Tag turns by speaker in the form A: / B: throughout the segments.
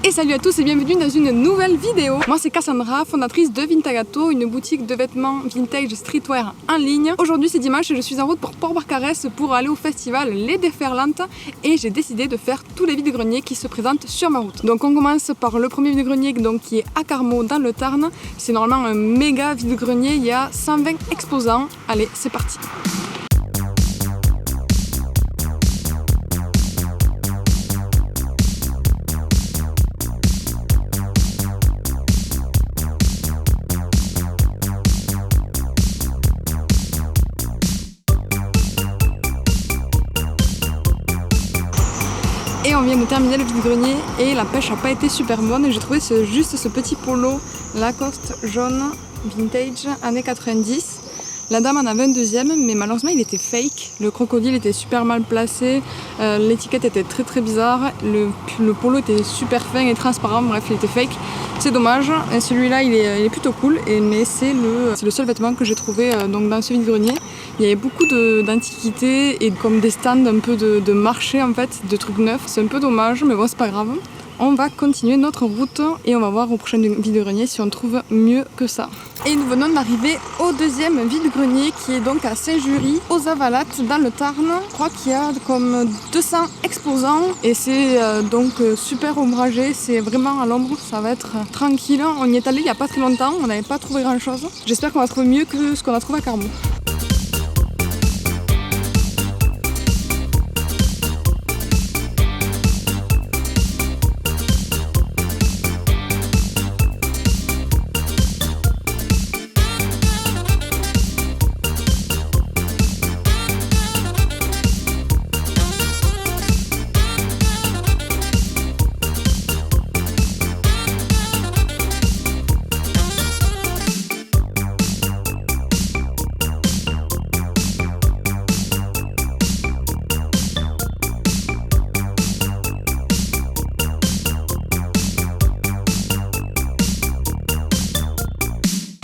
A: Et salut à tous et bienvenue dans une nouvelle vidéo. Moi c'est Cassandra, fondatrice de Vintagato, une boutique de vêtements vintage streetwear en ligne. Aujourd'hui c'est dimanche et je suis en route pour Port-Barcarès pour aller au festival Les Déferlantes et j'ai décidé de faire tous les vide-greniers qui se présentent sur ma route. Donc on commence par le premier vide-grenier qui est à Carmaux dans le Tarn. C'est normalement un méga vide-grenier, il y a 120 exposants. Allez, c'est parti. Et on vient de terminer le vide-grenier et la pêche n'a pas été super bonne. J'ai trouvé juste ce petit polo Lacoste jaune vintage années 90. La dame en avait un deuxième mais malheureusement il était fake. Le crocodile était super mal placé, l'étiquette était très bizarre, le polo était super fin et transparent, bref il était fake. C'est dommage, celui-là il est plutôt cool, mais c'est le seul vêtement que j'ai trouvé donc dans ce vide-grenier. Il y avait beaucoup d'antiquités et comme des stands un peu de marché en fait, de trucs neufs. C'est un peu dommage mais bon c'est pas grave. On va continuer notre route et on va voir au prochain vide-grenier si on trouve mieux que ça. Et nous venons d'arriver au deuxième vide-grenier qui est donc à Saint-Jury, aux Avalates, dans le Tarn. Je crois qu'il y a comme 200 exposants et c'est donc super ombragé, c'est vraiment à l'ombre, ça va être tranquille. On y est allé il n'y a pas très longtemps, on n'avait pas trouvé grand chose. J'espère qu'on va trouver mieux que ce qu'on a trouvé à Carmaux.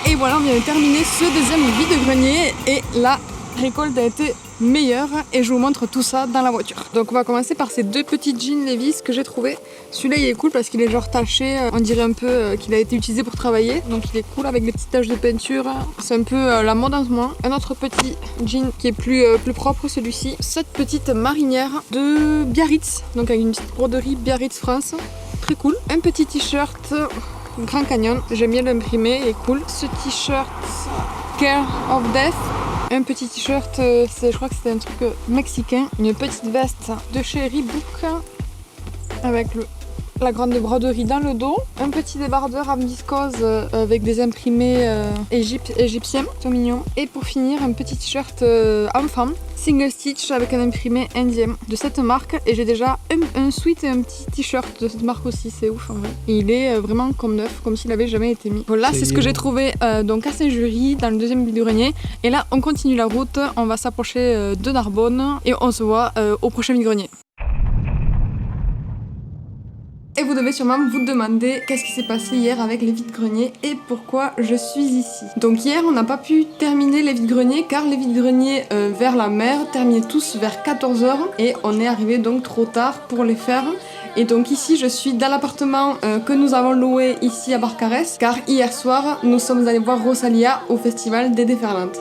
A: Et voilà, on vient de terminer ce deuxième vide-grenier et la récolte a été meilleure et je vous montre tout ça dans la voiture. Donc on va commencer par ces deux petits jeans Levi's que j'ai trouvé. Celui-là il est cool parce qu'il est genre taché, on dirait un peu qu'il a été utilisé pour travailler. Donc il est cool avec des petites taches de peinture, c'est un peu la mode en ce moment. Un autre petit jean qui est plus propre, celui-ci. Cette petite marinière de Biarritz, donc avec une petite broderie Biarritz France. Très cool. Un petit t-shirt Grand Canyon, j'aime bien l'imprimer, il est cool. Ce t-shirt Care of Death, un petit t-shirt, je crois que c'était un truc mexicain. Une petite veste de chez Reebok avec la grande broderie dans le dos. Un petit débardeur en viscose avec des imprimés égyptiens, c'est mignon. Et pour finir, un petit t-shirt en femme, single stitch avec un imprimé indien de cette marque. Et j'ai déjà un sweat et un petit t-shirt de cette marque aussi, c'est ouf en vrai. Et il est vraiment comme neuf, comme s'il avait jamais été mis. Voilà, c'est ce que j'ai trouvé donc à Saint-Jury dans le deuxième vide-grenier. Et là, on continue la route, on va s'approcher de Narbonne et on se voit au prochain vide-grenier. Et vous devez sûrement vous demander qu'est-ce qui s'est passé hier avec les vide-greniers et pourquoi je suis ici. Donc hier on n'a pas pu terminer les vide-greniers car les vide-greniers vers la mer terminaient tous vers 14 h et on est arrivé donc trop tard pour les faire. Et donc ici je suis dans l'appartement que nous avons loué ici à Barcarès car hier soir nous sommes allés voir Rosalia au festival des Déferlantes.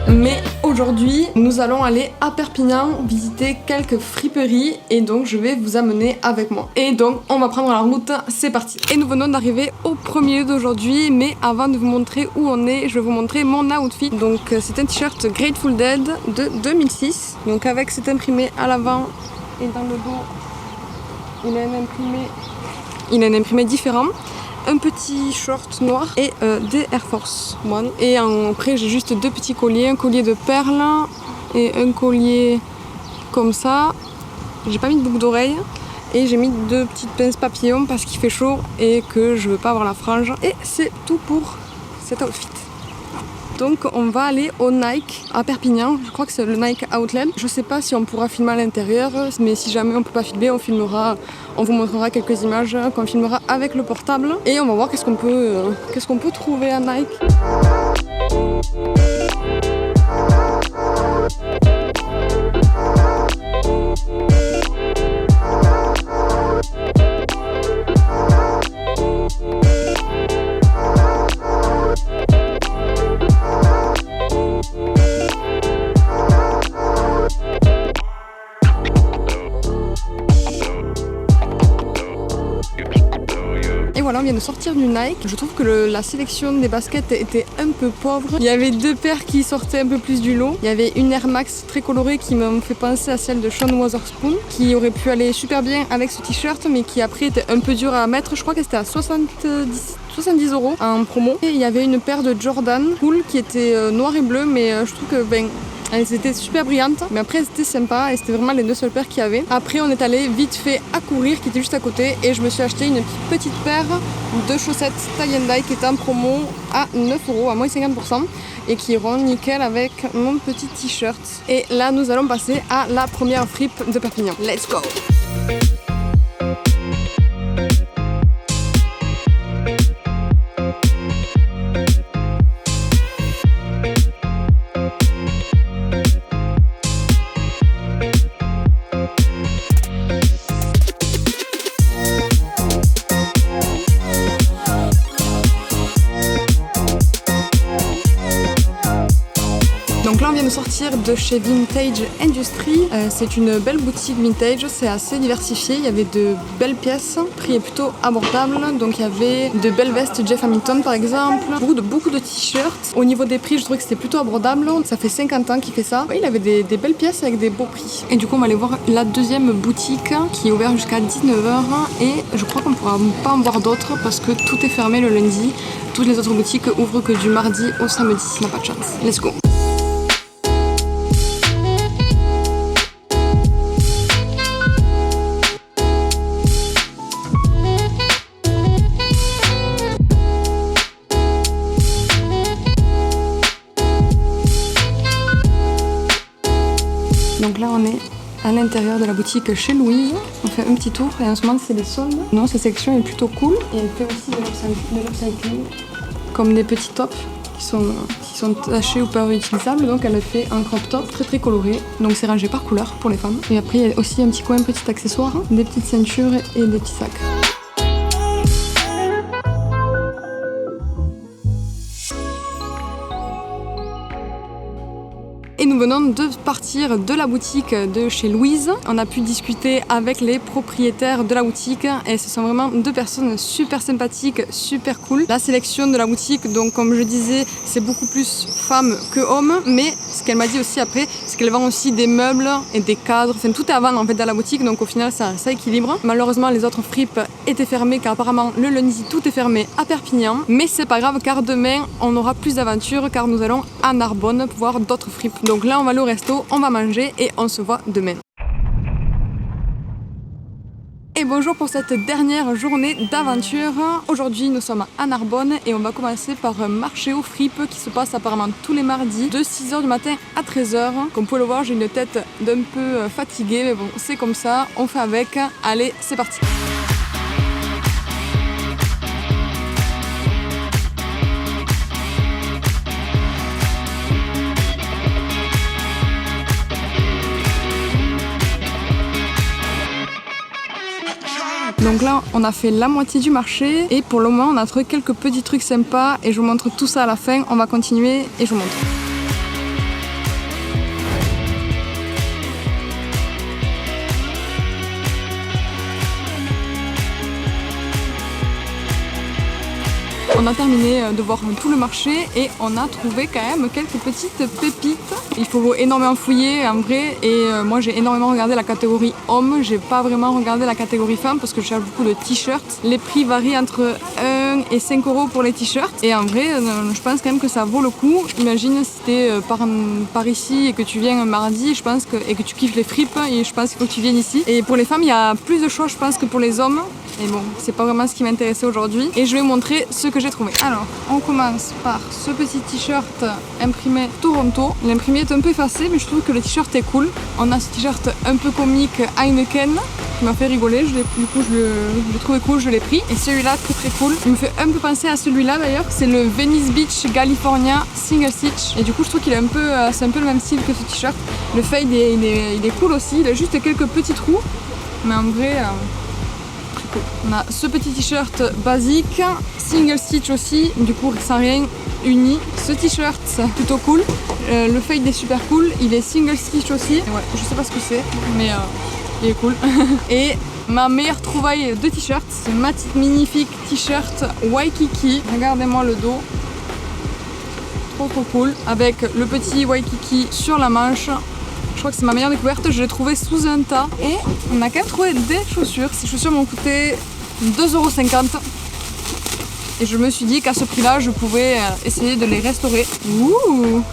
A: Mais aujourd'hui, nous allons aller à Perpignan visiter quelques friperies et donc je vais vous amener avec moi. Et donc on va prendre la route, c'est parti. Et nous venons d'arriver au premier lieu d'aujourd'hui, mais avant de vous montrer où on est, je vais vous montrer mon outfit. Donc c'est un t-shirt Grateful Dead de 2006, donc avec cet imprimé à l'avant et dans le dos, il a un imprimé différent. Un petit short noir et des Air Force One. Et après j'ai juste deux petits colliers, un collier de perles et un collier comme ça. J'ai pas mis de boucle d'oreille. Et j'ai mis 2 petites pinces papillons parce qu'il fait chaud et que je veux pas avoir la frange. Et c'est tout pour cet outfit. Donc on va aller au Nike à Perpignan, je crois que c'est le Nike Outlet. Je sais pas si on pourra filmer à l'intérieur, mais si jamais on peut pas filmer, on vous montrera quelques images qu'on filmera avec le portable. Et on va voir qu'est-ce qu'on peut trouver à Nike. Voilà, on vient de sortir du Nike. Je trouve que la sélection des baskets était un peu pauvre. Il y avait 2 paires qui sortaient un peu plus du lot. Il y avait une Air Max très colorée qui m'ont fait penser à celle de Sean Wotherspoon, qui aurait pu aller super bien avec ce t-shirt, mais qui après était un peu dur à mettre. Je crois que c'était à 70 € en promo. Et il y avait une paire de Jordan cool qui était noir et bleu, mais je trouve que elles étaient super brillantes, mais après c'était sympa et c'était vraiment les 2 seules paires qu'il y avait. Après on est allé vite fait à courir qui était juste à côté et je me suis acheté une petite paire de chaussettes tie and dye qui était en promo à 9 € à moins 50% et qui iront nickel avec mon petit t-shirt. Et là nous allons passer à la première fripe de Perpignan. Let's go! Donc là on vient de sortir de chez Vintage Industry, c'est une belle boutique vintage, c'est assez diversifié, il y avait de belles pièces, le prix est plutôt abordable, donc il y avait de belles vestes Jeff Hamilton par exemple, beaucoup de t-shirts. Au niveau des prix je trouvais que c'était plutôt abordable, ça fait 50 ans qu'il fait ça. Ouais, il avait des belles pièces avec des beaux prix. Et du coup on va aller voir la deuxième boutique qui est ouverte jusqu'à 19h et je crois qu'on ne pourra pas en voir d'autres parce que tout est fermé le lundi. Toutes les autres boutiques ouvrent que du mardi au samedi, on n'a pas de chance. Let's go! Donc là on est à l'intérieur de la boutique chez Louise, on fait un petit tour et en ce moment c'est les soldes. Non, cette section est plutôt cool et elle fait aussi de l'upcycling comme des petits tops qui sont tachés ou pas réutilisables, donc elle a fait un crop top très coloré, donc c'est rangé par couleur pour les femmes. Et après il y a aussi un petit coin petit accessoire, des petites ceintures et des petits sacs. Et nous venons de partir de la boutique de chez Louise. On a pu discuter avec les propriétaires de la boutique et ce sont vraiment 2 personnes super sympathiques, super cool. La sélection de la boutique, donc comme je disais, c'est beaucoup plus femmes que hommes, mais ce qu'elle m'a dit aussi après, c'est qu'elle vend aussi des meubles et des cadres. Enfin, tout est à vendre en fait dans la boutique, donc au final ça équilibre. Malheureusement, les autres fripes étaient fermées car apparemment le lundi tout est fermé à Perpignan. Mais c'est pas grave car demain on aura plus d'aventures car nous allons à Narbonne pour voir d'autres fripes. Donc là on va aller au resto, on va manger et on se voit demain. Et bonjour pour cette dernière journée d'aventure. Aujourd'hui nous sommes à Narbonne et on va commencer par un marché aux fripes qui se passe apparemment tous les mardis de 6h du matin à 13h. Comme vous pouvez le voir, j'ai une tête d'un peu fatiguée mais bon c'est comme ça, on fait avec. Allez, c'est parti. Donc là, on a fait la moitié du marché et pour le moment, on a trouvé quelques petits trucs sympas et je vous montre tout ça à la fin. On va continuer et je vous montre. On a terminé de voir tout le marché et on a trouvé quand même quelques petites pépites. Il faut énormément fouiller en vrai et moi j'ai énormément regardé la catégorie homme, j'ai pas vraiment regardé la catégorie femme parce que je cherche beaucoup de t-shirts. Les prix varient entre 1 et 5 € pour les t-shirts et en vrai je pense quand même que ça vaut le coup. Imagine si t'es par ici et que tu viens un mardi, je pense et que tu kiffes les fripes et je pense qu'il faut que tu viennes ici. Et pour les femmes il y a plus de choix je pense que pour les hommes. Et bon, c'est pas vraiment ce qui m'intéressait aujourd'hui. Et je vais vous montrer ce que j'ai trouvé. Alors, on commence par ce petit t-shirt imprimé Toronto. L'imprimé est un peu effacé, mais je trouve que le t-shirt est cool. On a ce t-shirt un peu comique Heineken qui m'a fait rigoler. Du coup, je l'ai trouvé cool, je l'ai pris. Et celui-là, très cool. Il me fait un peu penser à celui-là d'ailleurs. C'est le Venice Beach California Single Stitch. Et du coup, je trouve qu'il est c'est un peu le même style que ce t-shirt. Le fade, il est cool aussi. Il a juste quelques petits trous. Mais en vrai... On a ce petit t-shirt basique, single stitch aussi, du coup sans rien, uni. Ce t-shirt plutôt cool, le fade est super cool, il est single stitch aussi. Et ouais, je sais pas ce que c'est, mais il est cool. Et ma meilleure trouvaille de t-shirt, c'est ma petite magnifique t-shirt Waikiki. Regardez-moi le dos, trop cool, avec le petit Waikiki sur la manche. Je crois que c'est ma meilleure découverte, je l'ai trouvé sous un tas. Et on a quand même trouvé des chaussures. Ces chaussures m'ont coûté 2,50 €. Et je me suis dit qu'à ce prix-là, je pouvais essayer de les restaurer. Ouh,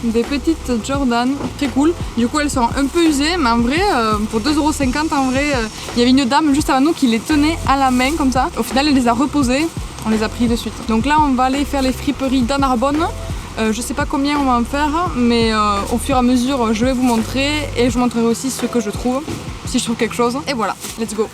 A: des petites Jordan, très cool. Du coup, elles sont un peu usées, mais en vrai, pour 2,50 € en vrai, il y avait une dame juste avant nous qui les tenait à la main comme ça. Au final, elle les a reposées, on les a pris de suite. Donc là, on va aller faire les friperies d'Annarbonne. Je sais pas combien on va en faire, mais au fur et à mesure je vais vous montrer et je vous montrerai aussi ce que je trouve, si je trouve quelque chose. Et voilà, let's go!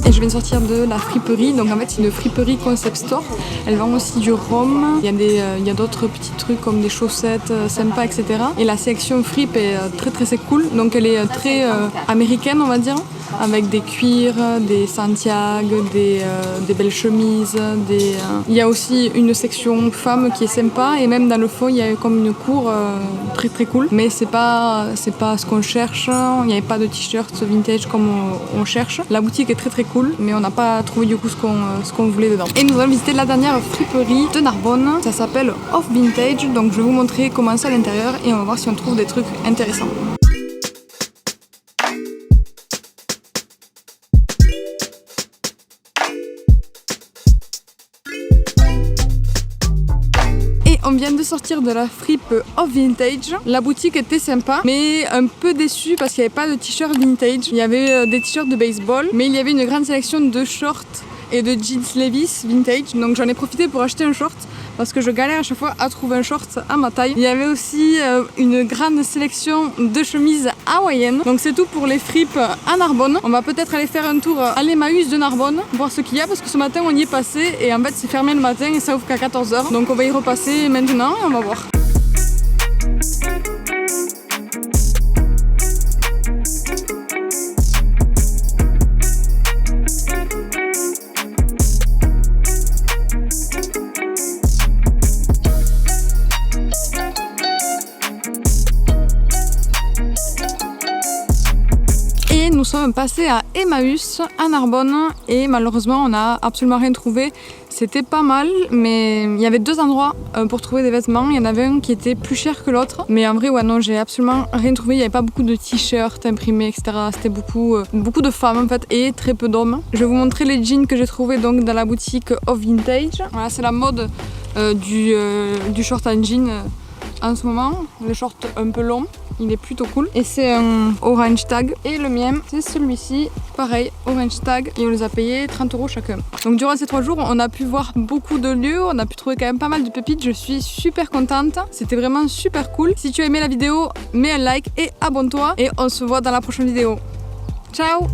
A: Et je viens de sortir de la friperie, donc en fait c'est une friperie concept store. Elle vend aussi du rhum, il y a d'autres petits trucs comme des chaussettes sympas, etc. Et la sélection fripe est très cool, donc elle est très américaine on va dire, avec des cuirs, des Santiago, des belles chemises, il y a aussi une section femmes qui est sympa et même dans le fond il y a comme une cour très cool, mais c'est pas ce qu'on cherche, il n'y avait pas de t-shirt vintage comme on cherche. La boutique est très cool, mais on n'a pas trouvé du coup ce qu'on voulait dedans. Et nous allons visiter la dernière friperie de Narbonne, ça s'appelle Off Vintage, donc je vais vous montrer comment c'est à l'intérieur et on va voir si on trouve des trucs intéressants. On vient de sortir de la fripe Off Vintage. La boutique était sympa, mais un peu déçue parce qu'il n'y avait pas de t-shirt vintage. Il y avait des t-shirts de baseball, mais il y avait une grande sélection de shorts et de jeans Levi's vintage. Donc j'en ai profité pour acheter un short parce que je galère à chaque fois à trouver un short à ma taille. Il y avait aussi une grande sélection de chemises hawaïennes. Donc c'est tout pour les fripes à Narbonne. On va peut-être aller faire un tour à l'Emmaüs de Narbonne, voir ce qu'il y a parce que ce matin on y est passé et en fait c'est fermé le matin et ça ouvre qu'à 14 h. Donc on va y repasser maintenant et on va voir. Nous sommes passés à Emmaüs à Narbonne et malheureusement on n'a absolument rien trouvé. C'était pas mal, mais il y avait deux endroits pour trouver des vêtements. Il y en avait un qui était plus cher que l'autre, mais en vrai ouais non, j'ai absolument rien trouvé. Il n'y avait pas beaucoup de t-shirts imprimés, etc. C'était beaucoup de femmes en fait et très peu d'hommes. Je vais vous montrer les jeans que j'ai trouvés donc dans la boutique Off Vintage. Voilà, c'est la mode du short en jean en ce moment, les shorts un peu longs. il est plutôt cool. Et c'est un orange tag. Et le mien, c'est celui-ci, pareil, orange tag. Et on les a payés 30 € chacun. Donc durant ces 3 jours, on a pu voir beaucoup de lieux, on a pu trouver quand même pas mal de pépites. Je suis super contente, c'était vraiment super cool. Si tu as aimé la vidéo, mets un like et abonne-toi. Et on se voit dans la prochaine vidéo. Ciao!